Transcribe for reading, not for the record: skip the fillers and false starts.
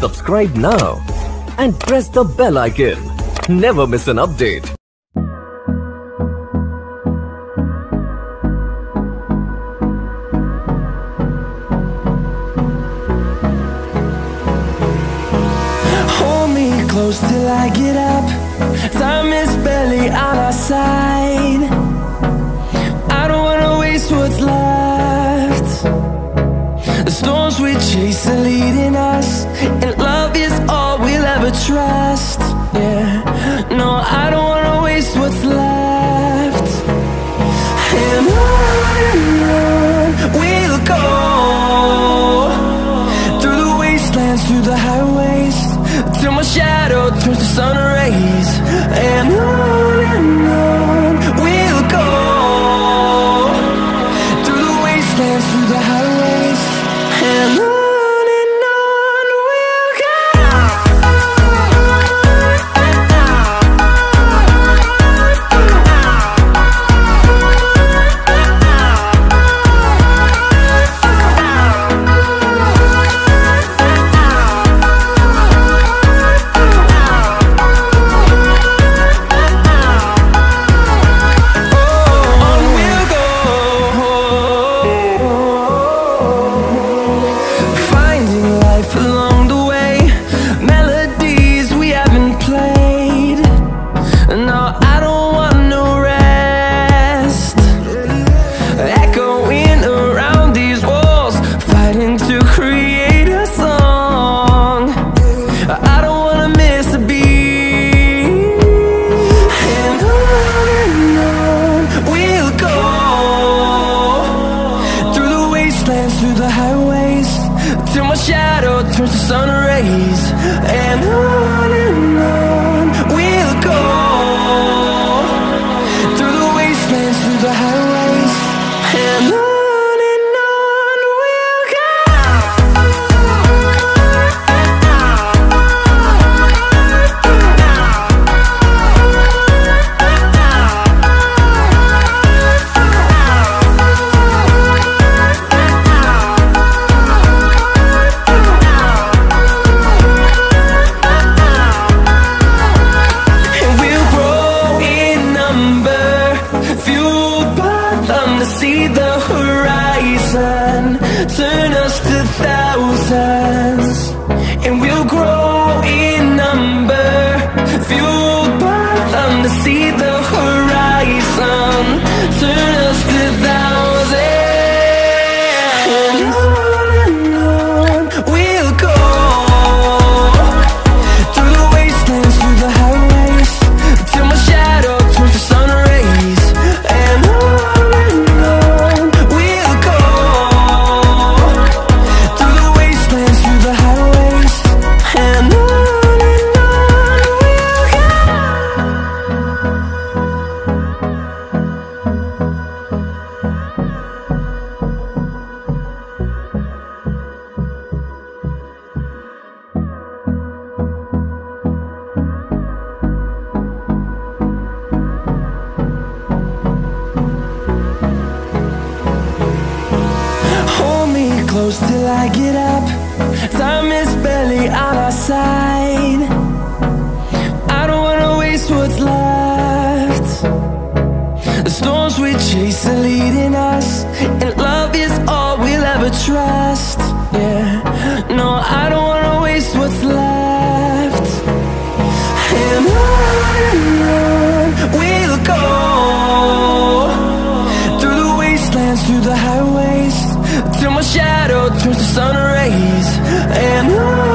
Subscribe now and press the bell icon. Never miss an update. Hold me close till I get up. Time is barely on our side. I don't wanna waste what's left. The storms we chase are leading us, and love is all we'll ever trust. Yeah, no, I don't wanna waste what's left. And on we'll go, through the wastelands, through the highways, till my shadow turns to sun rays. And on we'll go, through the wastelands, through the highways, and on we'll go. Through the highways, till my shadow turns to sun rays. And on we'll go, through the wastelands, through the highways, and on. See the horizon, turn us to thousands, and we'll grow in number, fueled by them. To see the horizon, turn us to thousands, and on we'll go, through the wastelands, through the highways, till my shadow turns to sun rays. And close till I get up. Time is barely on our side. I don't wanna waste what's left. The storms we chase are leading us, and love is all we'll ever trust. Yeah, no, I don't wanna waste what's left. And on we'll go, through the wastelands, through the highways, till my shadow turns to sun rays. And on